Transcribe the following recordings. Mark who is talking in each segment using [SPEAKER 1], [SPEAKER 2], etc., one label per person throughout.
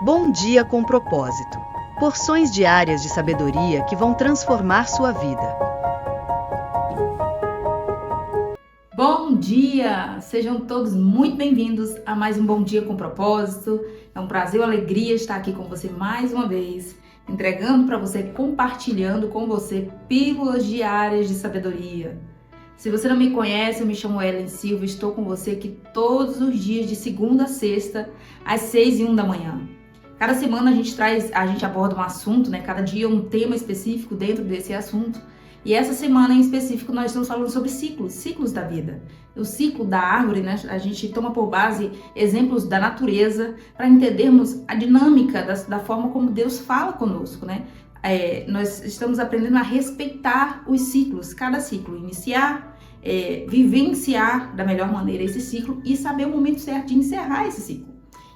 [SPEAKER 1] Bom dia com propósito. Porções diárias de sabedoria que vão transformar sua vida.
[SPEAKER 2] Bom dia! Sejam todos muito bem-vindos a mais um Bom Dia com Propósito. É um prazer e uma alegria estar aqui com você mais uma vez, entregando para você, compartilhando com você pílulas diárias de sabedoria. Se você não me conhece, eu me chamo Ellen Silva e estou com você aqui todos os dias de segunda a sexta, às 6h01 da manhã. Cada semana a gente aborda um assunto, né? Cada dia um tema específico dentro desse assunto. E essa semana em específico nós estamos falando sobre ciclos da vida. O ciclo da árvore, né? A gente toma por base exemplos da natureza para entendermos a dinâmica da forma como Deus fala conosco, né? Nós estamos aprendendo a respeitar os ciclos, cada ciclo, iniciar, vivenciar da melhor maneira esse ciclo e saber o momento certo de encerrar esse ciclo.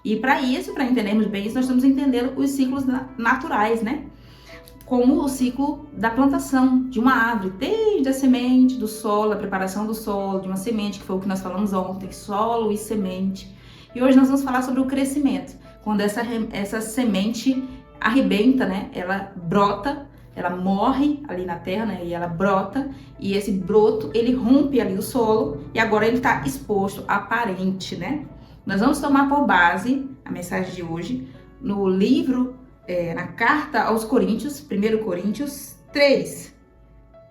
[SPEAKER 2] E para entendermos bem isso, nós estamos entendendo os ciclos naturais, né? Como o ciclo da plantação de uma árvore, desde a semente, do solo, a preparação do solo, de uma semente, que foi o que nós falamos ontem, solo e semente. E hoje nós vamos falar sobre o crescimento, quando essa semente arrebenta, né? Ela brota, ela morre ali na terra, né? E ela brota, e esse broto, ele rompe ali o solo, e agora ele está exposto, aparente, né? Nós vamos tomar por base a mensagem de hoje no livro, na carta aos Coríntios, 1 Coríntios 3.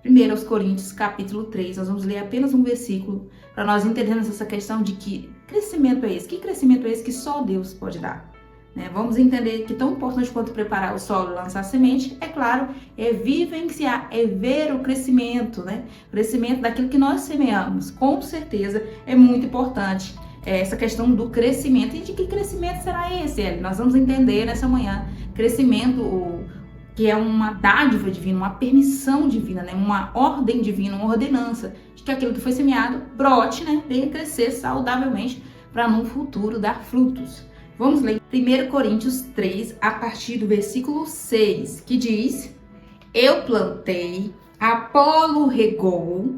[SPEAKER 2] 1 aos Coríntios, capítulo 3. Nós vamos ler apenas um versículo para nós entendermos essa questão de que crescimento é esse? Que crescimento é esse que só Deus pode dar? Né? Vamos entender que tão importante quanto preparar o solo e lançar a semente, é claro, é vivenciar, é ver o crescimento, né? O crescimento daquilo que nós semeamos. Com certeza é muito importante essa questão do crescimento. E de que crescimento será esse, Eli? Nós vamos entender nessa manhã. Crescimento que é uma dádiva divina, uma permissão divina, né? Uma ordem divina, uma ordenança de que aquilo que foi semeado brote, né? Venha crescer saudavelmente para no futuro dar frutos. Vamos ler 1 Coríntios 3, a partir do versículo 6, que diz: Eu plantei, Apolo regou,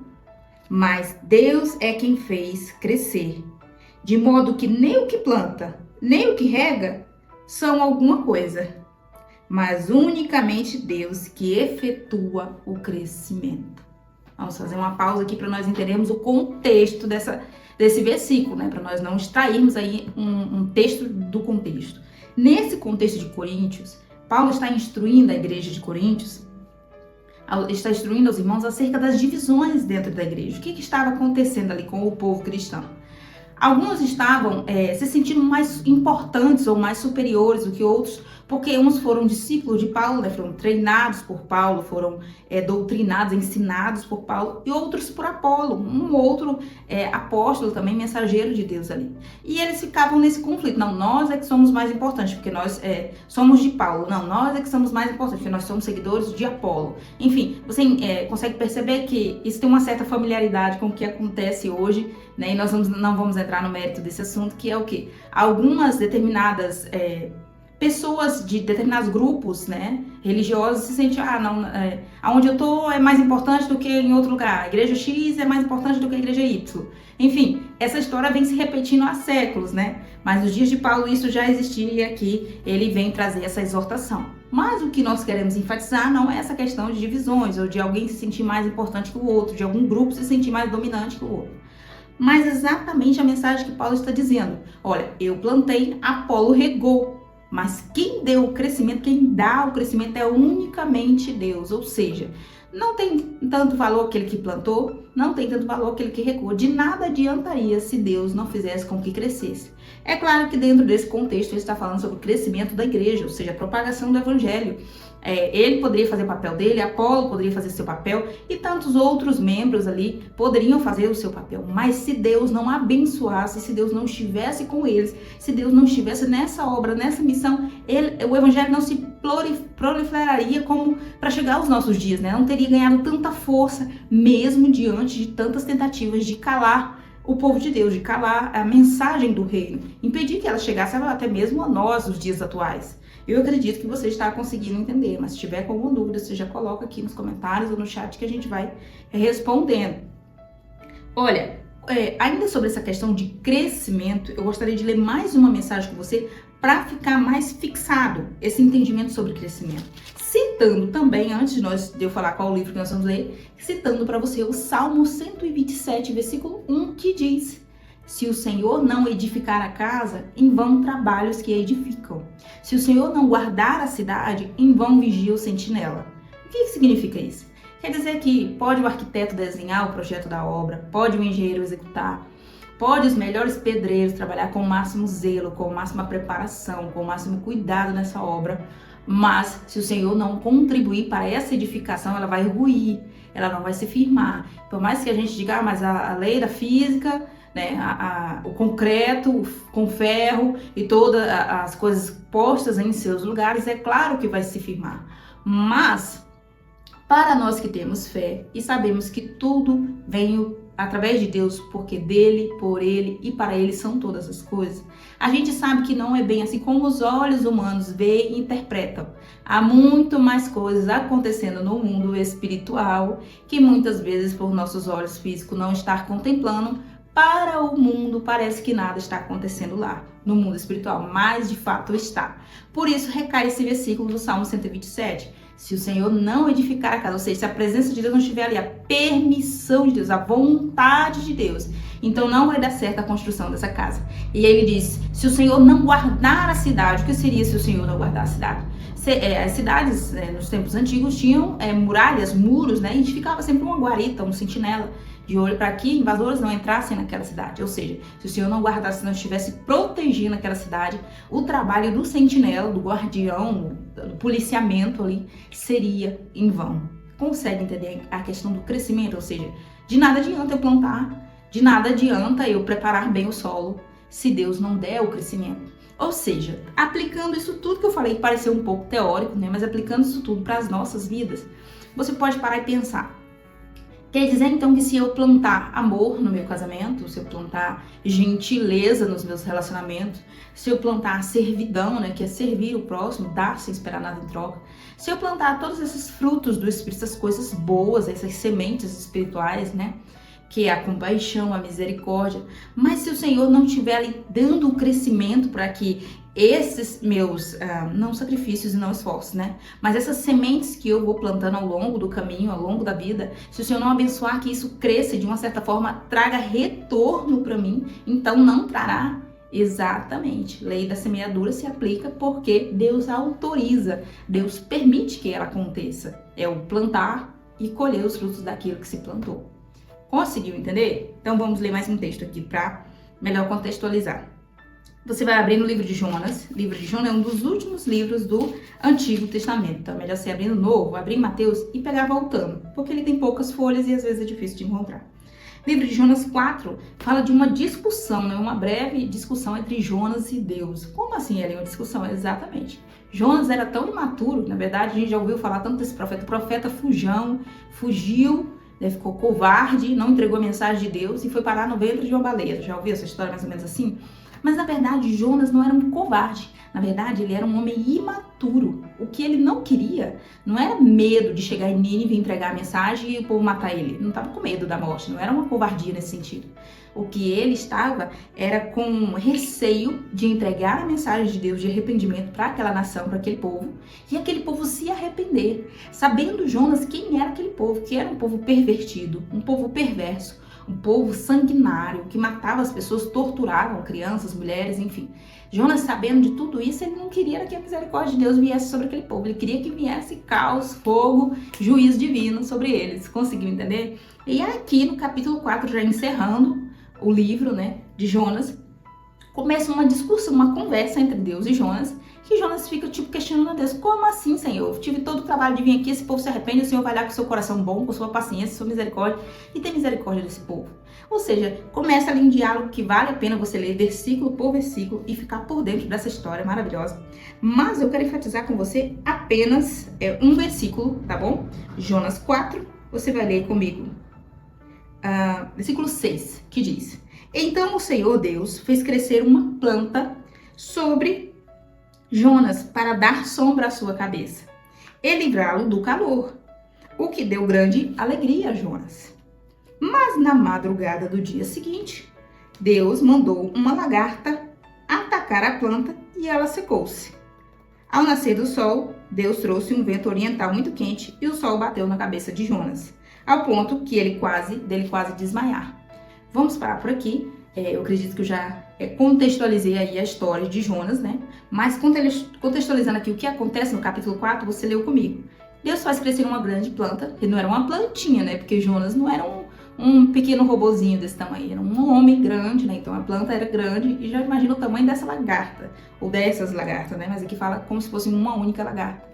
[SPEAKER 2] mas Deus é quem fez crescer. De modo que nem o que planta, nem o que rega são alguma coisa, mas unicamente Deus que efetua o crescimento. Vamos fazer uma pausa aqui para nós entendermos o contexto desse versículo, né? Para nós não extrairmos aí um texto do contexto. Nesse contexto de Coríntios, Paulo está instruindo a igreja de Coríntios, está instruindo os irmãos acerca das divisões dentro da igreja. O que estava acontecendo ali com o povo cristão? Alguns estavam se sentindo mais importantes ou mais superiores do que outros, porque uns foram discípulos de Paulo, né, foram treinados por Paulo, foram doutrinados, ensinados por Paulo, e outros por Apolo, um outro apóstolo também, mensageiro de Deus ali. E eles ficavam nesse conflito. Não, nós é que somos mais importantes, porque nós somos de Paulo. Não, nós é que somos mais importantes, porque nós somos seguidores de Apolo. Enfim, você consegue perceber que isso tem uma certa familiaridade com o que acontece hoje, né? E nós não vamos entrar no mérito desse assunto, que é o quê? Algumas determinadas pessoas de determinados grupos, né, religiosos se sentem, aonde eu tô é mais importante do que em outro lugar. A igreja X é mais importante do que a igreja Y. Enfim, essa história vem se repetindo há séculos, né? Mas nos dias de Paulo isso já existia e aqui ele vem trazer essa exortação. Mas o que nós queremos enfatizar não é essa questão de divisões ou de alguém se sentir mais importante que o outro, de algum grupo se sentir mais dominante que o outro. Mas exatamente a mensagem que Paulo está dizendo. Olha, eu plantei, Apolo regou. Mas quem deu o crescimento, quem dá o crescimento é unicamente Deus. Ou seja, não tem tanto valor aquele que plantou, não tem tanto valor aquele que regou. De nada adiantaria se Deus não fizesse com que crescesse. É claro que dentro desse contexto ele está falando sobre o crescimento da igreja, ou seja, a propagação do evangelho. Ele poderia fazer o papel dele, Apolo poderia fazer seu papel e tantos outros membros ali poderiam fazer o seu papel. Mas se Deus não abençoasse, se Deus não estivesse com eles, se Deus não estivesse nessa obra, nessa missão, o evangelho não se proliferaria como para chegar aos nossos dias, né? Não teria ganhado tanta força mesmo diante de tantas tentativas de calar o povo de Deus, de calar a mensagem do reino, impedir que ela chegasse até mesmo a nós nos dias atuais. Eu acredito que você está conseguindo entender, mas se tiver com alguma dúvida, você já coloca aqui nos comentários ou no chat que a gente vai respondendo. Olha, ainda sobre essa questão de crescimento, eu gostaria de ler mais uma mensagem com você para ficar mais fixado esse entendimento sobre crescimento. Citando também, antes de eu falar qual o livro que nós vamos ler, citando para você o Salmo 127, versículo 1, que diz: se o Senhor não edificar a casa, em vão trabalhos que a edificam. Se o Senhor não guardar a cidade, em vão vigia o sentinela. O que significa isso? Quer dizer que pode o arquiteto desenhar o projeto da obra, pode o engenheiro executar, pode os melhores pedreiros trabalhar com o máximo zelo, com a máxima preparação, com o máximo cuidado nessa obra, mas se o Senhor não contribuir para essa edificação, ela vai ruir, ela não vai se firmar. Por mais que a gente diga, mas a lei da física, né, o concreto com ferro e todas as coisas postas em seus lugares, é claro que vai se firmar. Mas para nós que temos fé e sabemos que tudo vem através de Deus, porque dele, por ele e para ele são todas as coisas, a gente sabe que não é bem assim como os olhos humanos veem e interpretam. Há muito mais coisas acontecendo no mundo espiritual que muitas vezes por nossos olhos físicos não estar contemplando. Para o mundo parece que nada está acontecendo lá, no mundo espiritual, mas de fato está. Por isso recai esse versículo do Salmo 127. Se o Senhor não edificar a casa, ou seja, se a presença de Deus não estiver ali, a permissão de Deus, a vontade de Deus, então não vai dar certo a construção dessa casa. E aí ele diz, se o Senhor não guardar a cidade, o que seria se o Senhor não guardar a cidade? As cidades, nos tempos antigos, tinham muralhas, muros, né? E ficava sempre uma guarita, um sentinela de olho para que invasores não entrassem naquela cidade. Ou seja, se o Senhor não guardasse, não estivesse protegendo aquela cidade, o trabalho do sentinela, do guardião, do policiamento ali, seria em vão. Consegue entender a questão do crescimento? Ou seja, de nada adianta eu plantar, de nada adianta eu preparar bem o solo, se Deus não der o crescimento. Ou seja, aplicando isso tudo que eu falei, que pareceu um pouco teórico, né? Mas aplicando isso tudo para as nossas vidas, você pode parar e pensar. Quer dizer, então, que se eu plantar amor no meu casamento, se eu plantar gentileza nos meus relacionamentos, se eu plantar servidão, né, que é servir o próximo, dar sem esperar nada em troca, se eu plantar todos esses frutos do Espírito, essas coisas boas, essas sementes espirituais, né, que é a compaixão, a misericórdia, mas se o Senhor não estiver ali dando o crescimento para que esses meus, não sacrifícios e não esforços, né? Mas essas sementes que eu vou plantando ao longo do caminho, ao longo da vida, se o Senhor não abençoar que isso cresça de uma certa forma, traga retorno para mim, então não trará. Exatamente. Lei da semeadura se aplica porque Deus autoriza, Deus permite que ela aconteça. É o plantar e colher os frutos daquilo que se plantou. Conseguiu entender? Então vamos ler mais um texto aqui para melhor contextualizar. Você vai abrir no livro de Jonas. O livro de Jonas é um dos últimos livros do Antigo Testamento. Então é melhor você abrir no Novo, abrir em Mateus e pegar voltando, porque ele tem poucas folhas e às vezes é difícil de encontrar. O livro de Jonas 4 fala de uma discussão, né? Uma breve discussão entre Jonas e Deus. Como assim, Ellen? Uma discussão? Exatamente. Jonas era tão imaturo, na verdade a gente já ouviu falar tanto desse profeta. O profeta fugiu, né, ficou covarde, não entregou a mensagem de Deus e foi parar no ventre de uma baleia. Já ouviu essa história mais ou menos assim? Mas na verdade Jonas não era um covarde, na verdade ele era um homem imaturo. O que ele não queria não era medo de chegar em Nínive e entregar a mensagem e o povo matar ele. Ele não estava com medo da morte, não era uma covardia nesse sentido. O que ele estava era com receio de entregar a mensagem de Deus de arrependimento para aquela nação, para aquele povo, e aquele povo se arrepender, sabendo Jonas quem era aquele povo, que era um povo pervertido, um povo perverso, um povo sanguinário, que matava as pessoas, torturavam crianças, mulheres, enfim. Jonas, sabendo de tudo isso, ele não queria que a misericórdia de Deus viesse sobre aquele povo. Ele queria que viesse caos, fogo, juízo divino sobre eles. Conseguiu entender? E aqui no capítulo 4, já encerrando o livro, né, de Jonas, começa uma discussão, uma conversa entre Deus e Jonas, que Jonas fica questionando a Deus, como assim, Senhor? Eu tive todo o trabalho de vir aqui, esse povo se arrepende, o Senhor vai lá com seu coração bom, com sua paciência, sua misericórdia, e tem misericórdia desse povo. Ou seja, começa ali um diálogo que vale a pena você ler versículo por versículo e ficar por dentro dessa história maravilhosa. Mas eu quero enfatizar com você apenas um versículo, tá bom? Jonas 4, você vai ler comigo. Versículo 6, que diz: Então o Senhor Deus fez crescer uma planta sobre Jonas para dar sombra à sua cabeça e livrá-lo do calor, o que deu grande alegria a Jonas. Mas na madrugada do dia seguinte, Deus mandou uma lagarta atacar a planta e ela secou-se. Ao nascer do sol, Deus trouxe um vento oriental muito quente e o sol bateu na cabeça de Jonas, ao ponto que dele quase desmaiar. Vamos parar por aqui. Eu acredito que eu já contextualizei aí a história de Jonas, né? Mas contextualizando aqui o que acontece no capítulo 4, você leu comigo. Deus faz crescer uma grande planta, que não era uma plantinha, né? Porque Jonas não era um pequeno robozinho desse tamanho, era um homem grande, né? Então a planta era grande e já imagina o tamanho dessa lagarta, ou dessas lagartas, né? Mas aqui fala como se fosse uma única lagarta,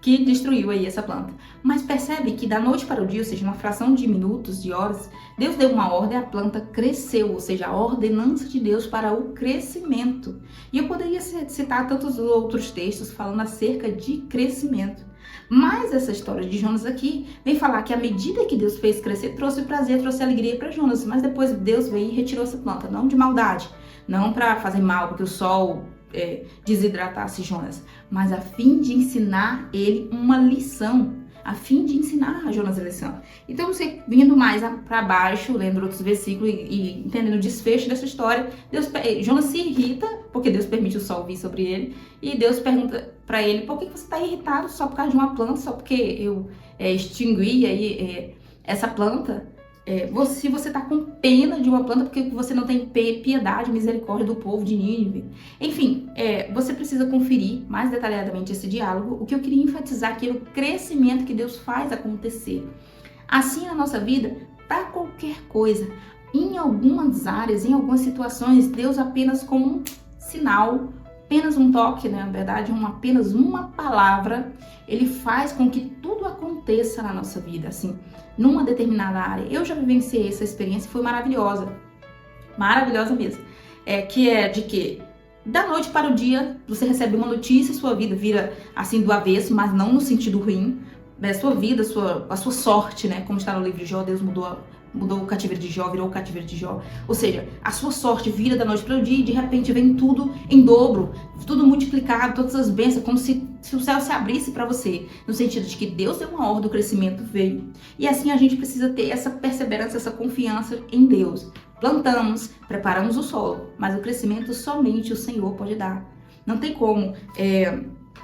[SPEAKER 2] que destruiu aí essa planta. Mas percebe que da noite para o dia, ou seja, uma fração de minutos, de horas, Deus deu uma ordem, a planta cresceu, ou seja, a ordenança de Deus para o crescimento. E eu poderia citar tantos outros textos falando acerca de crescimento. Mas essa história de Jonas aqui vem falar que à medida que Deus fez crescer, trouxe prazer, trouxe alegria para Jonas. Mas depois Deus veio e retirou essa planta, não de maldade, não para fazer mal, porque o sol desidratasse Jonas, mas a fim de ensinar ele uma lição, a fim de ensinar a Jonas a lição. Então você vindo mais para baixo, lendo outros versículos e entendendo o desfecho dessa história, Jonas se irrita porque Deus permite o sol vir sobre ele e Deus pergunta para ele: por que você está irritado só por causa de uma planta, só porque eu extingui aí essa planta? Se você está com pena de uma planta, porque você não tem piedade, misericórdia do povo de Nínive. Enfim, você precisa conferir mais detalhadamente esse diálogo. O que eu queria enfatizar aqui é o crescimento que Deus faz acontecer. Assim na nossa vida, para qualquer coisa, em algumas áreas, em algumas situações, Deus apenas como um sinal, apenas um toque, né? Na verdade, apenas uma palavra, ele faz com que tudo aconteça na nossa vida, assim, numa determinada área. Eu já vivenciei essa experiência e foi maravilhosa mesmo. Que é de que da noite para o dia você recebe uma notícia e sua vida vira assim do avesso, mas não no sentido ruim. A sua vida, a sua sorte, né? Como está no livro de Jó, Deus mudou o cativeiro de Jó, virou o cativeiro de Jó. Ou seja, a sua sorte vira da noite para o dia e de repente vem tudo em dobro, tudo multiplicado, todas as bênçãos, como se o céu se abrisse para você, no sentido de que Deus deu uma ordem, o crescimento veio. E assim a gente precisa ter essa perseverança, essa confiança em Deus. Plantamos, preparamos o solo, mas o crescimento somente o Senhor pode dar. Não tem como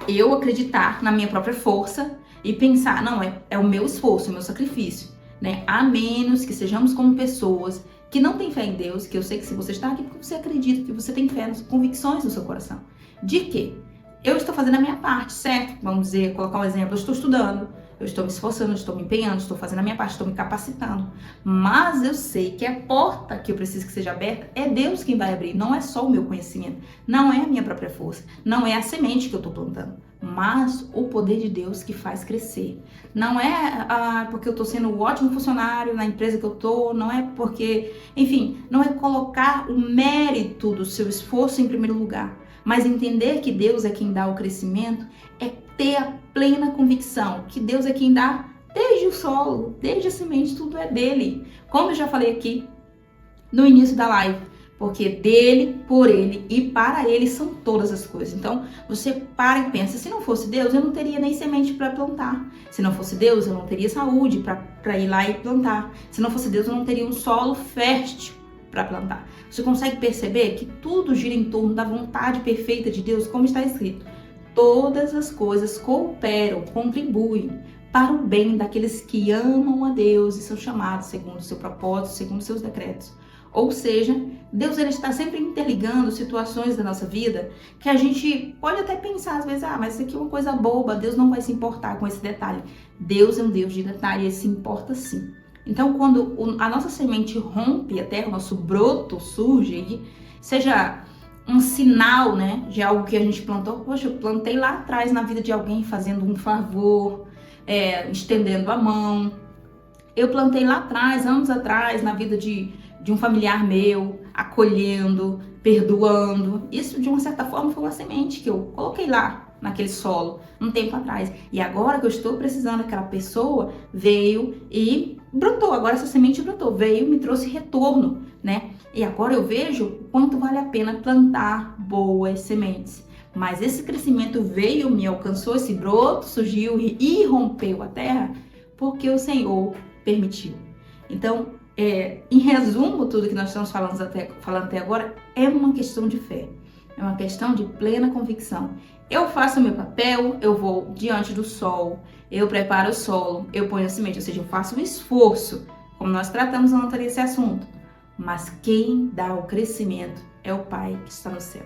[SPEAKER 2] eu acreditar na minha própria força e pensar, não, é o meu esforço, é o meu sacrifício. Né? A menos que sejamos como pessoas que não têm fé em Deus, que eu sei que se você está aqui porque você acredita, que você tem fé nas convicções no seu coração, de que eu estou fazendo a minha parte, certo? Vamos dizer, colocar um exemplo, eu estou estudando, eu estou me esforçando, eu estou me empenhando, estou fazendo a minha parte, estou me capacitando, mas eu sei que a porta que eu preciso que seja aberta é Deus quem vai abrir, não é só o meu conhecimento, não é a minha própria força, não é a semente que eu estou plantando, mas o poder de Deus que faz crescer. Não é porque eu estou sendo um ótimo funcionário na empresa que eu estou, não é porque, enfim, não é colocar o mérito do seu esforço em primeiro lugar, mas entender que Deus é quem dá o crescimento, é ter a plena convicção que Deus é quem dá desde o solo, desde a semente, tudo é dele. Como eu já falei aqui no início da live, porque dele, por ele e para ele são todas as coisas. Então, você para e pensa, se não fosse Deus, eu não teria nem semente para plantar. Se não fosse Deus, eu não teria saúde para ir lá e plantar. Se não fosse Deus, eu não teria um solo fértil para plantar. Você consegue perceber que tudo gira em torno da vontade perfeita de Deus, como está escrito. Todas as coisas cooperam, contribuem para o bem daqueles que amam a Deus e são chamados segundo o seu propósito, segundo os seus decretos. Ou seja, Deus ele está sempre interligando situações da nossa vida que a gente pode até pensar às vezes, mas isso aqui é uma coisa boba, Deus não vai se importar com esse detalhe. Deus é um Deus de detalhe e ele se importa sim. Então, quando a nossa semente rompe a terra, o nosso broto surge, seja um sinal, né, de algo que a gente plantou. Poxa, eu plantei lá atrás na vida de alguém fazendo um favor, estendendo a mão. Eu plantei lá atrás, anos atrás, na vida de um familiar meu, acolhendo, perdoando. Isso, de uma certa forma, foi uma semente que eu coloquei lá naquele solo, um tempo atrás. E agora que eu estou precisando, aquela pessoa veio e brotou. Agora essa semente brotou, veio e me trouxe retorno, né? E agora eu vejo o quanto vale a pena plantar boas sementes. Mas esse crescimento veio, me alcançou, esse broto surgiu e rompeu a terra, porque o Senhor permitiu. Então, Em resumo, tudo que nós estamos falando até agora é uma questão de fé. É uma questão de plena convicção. Eu faço o meu papel, eu vou diante do sol, eu preparo o solo, eu ponho a semente, ou seja, eu faço um esforço, como nós tratamos ontem esse assunto. Mas quem dá o crescimento é o Pai que está no céu.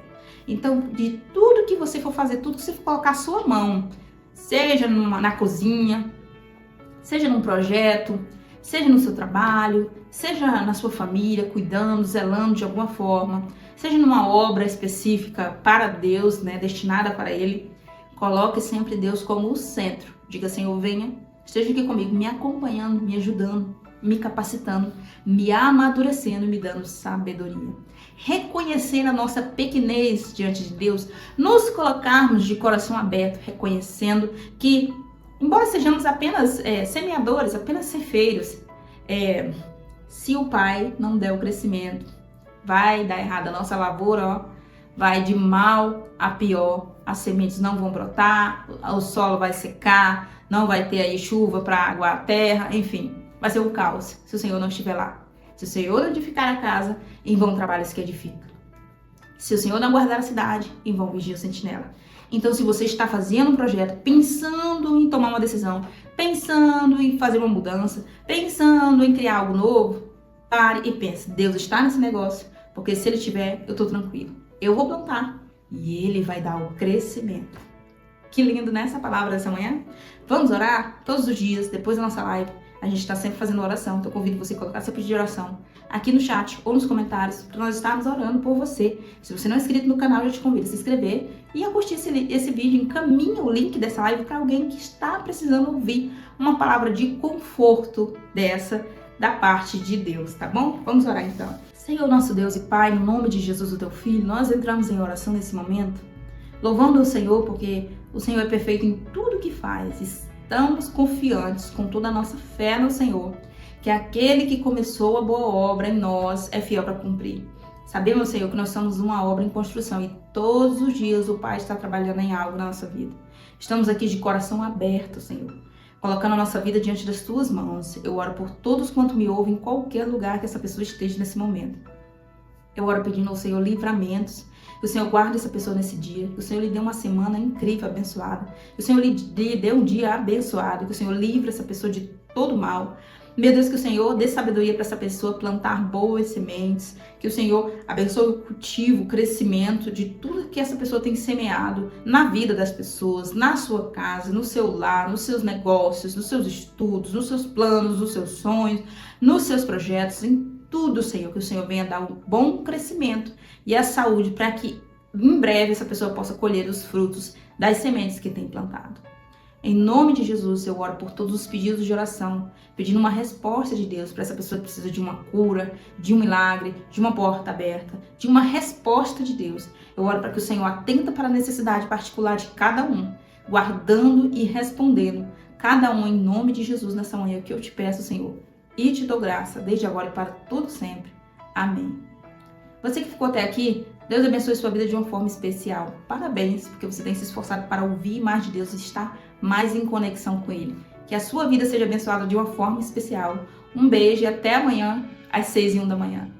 [SPEAKER 2] Então, de tudo que você for fazer, tudo que você for colocar a sua mão, seja na cozinha, seja num projeto, seja no seu trabalho, seja na sua família, cuidando, zelando de alguma forma, seja numa obra específica para Deus, destinada para Ele, coloque sempre Deus como o centro. Diga, Senhor, venha, esteja aqui comigo, me acompanhando, me ajudando, me capacitando, me amadurecendo, me dando sabedoria. Reconhecer a nossa pequenez diante de Deus, nos colocarmos de coração aberto, reconhecendo que, embora sejamos apenas semeadores, apenas ceifeiros, se o Pai não der o crescimento, vai dar errado a nossa lavoura, vai de mal a pior, as sementes não vão brotar, o solo vai secar, não vai ter aí chuva para aguar a terra, enfim, vai ser um caos se o Senhor não estiver lá. Se o Senhor não edificar a casa, em vão trabalhos que edifica. Se o Senhor não guardar a cidade, em vão vigia o sentinela. Então, se você está fazendo um projeto, pensando em tomar uma decisão, pensando em fazer uma mudança, pensando em criar algo novo, pare e pense, Deus está nesse negócio, porque se Ele estiver, eu estou tranquilo. Eu vou plantar e Ele vai dar o crescimento. Que lindo, né, essa palavra dessa manhã? Vamos orar todos os dias, depois da nossa live. A gente está sempre fazendo oração, então convido você a colocar seu pedido de oração aqui no chat ou nos comentários, para nós estarmos orando por você. Se você não é inscrito no canal, eu te convido a se inscrever e a curtir esse vídeo. Encaminha o link dessa live para alguém que está precisando ouvir uma palavra de conforto da parte de Deus, tá bom? Vamos orar então. Senhor, nosso Deus e Pai, no nome de Jesus, o teu Filho, nós entramos em oração nesse momento, louvando o Senhor porque o Senhor é perfeito em tudo que faz. Estamos confiantes com toda a nossa fé no Senhor, que aquele que começou a boa obra em nós é fiel para cumprir. Sabemos, Senhor, que nós somos uma obra em construção e todos os dias o Pai está trabalhando em algo na nossa vida. Estamos aqui de coração aberto, Senhor, colocando a nossa vida diante das Tuas mãos. Eu oro por todos quanto me ouvem em qualquer lugar que essa pessoa esteja nesse momento. Eu oro pedindo ao Senhor livramentos, que o Senhor guarde essa pessoa nesse dia, que o Senhor lhe dê uma semana incrível, abençoada, que o Senhor lhe dê um dia abençoado, que o Senhor livre essa pessoa de todo mal. Meu Deus, que o Senhor dê sabedoria para essa pessoa plantar boas sementes, que o Senhor abençoe o cultivo, o crescimento de tudo que essa pessoa tem semeado na vida das pessoas, na sua casa, no seu lar, nos seus negócios, nos seus estudos, nos seus planos, nos seus sonhos, nos seus projetos, em tudo, Senhor, que o Senhor venha dar um bom crescimento e a saúde para que em breve essa pessoa possa colher os frutos das sementes que tem plantado. Em nome de Jesus, eu oro por todos os pedidos de oração, pedindo uma resposta de Deus para essa pessoa que precisa de uma cura, de um milagre, de uma porta aberta, de uma resposta de Deus. Eu oro para que o Senhor atenta para a necessidade particular de cada um, guardando e respondendo cada um em nome de Jesus nessa manhã que eu te peço, Senhor. E te dou graça, desde agora e para todo sempre. Amém. Você que ficou até aqui, Deus abençoe sua vida de uma forma especial. Parabéns, porque você tem se esforçado para ouvir mais de Deus e estar mais em conexão com Ele. Que a sua vida seja abençoada de uma forma especial. Um beijo e até amanhã, às 6h01 da manhã.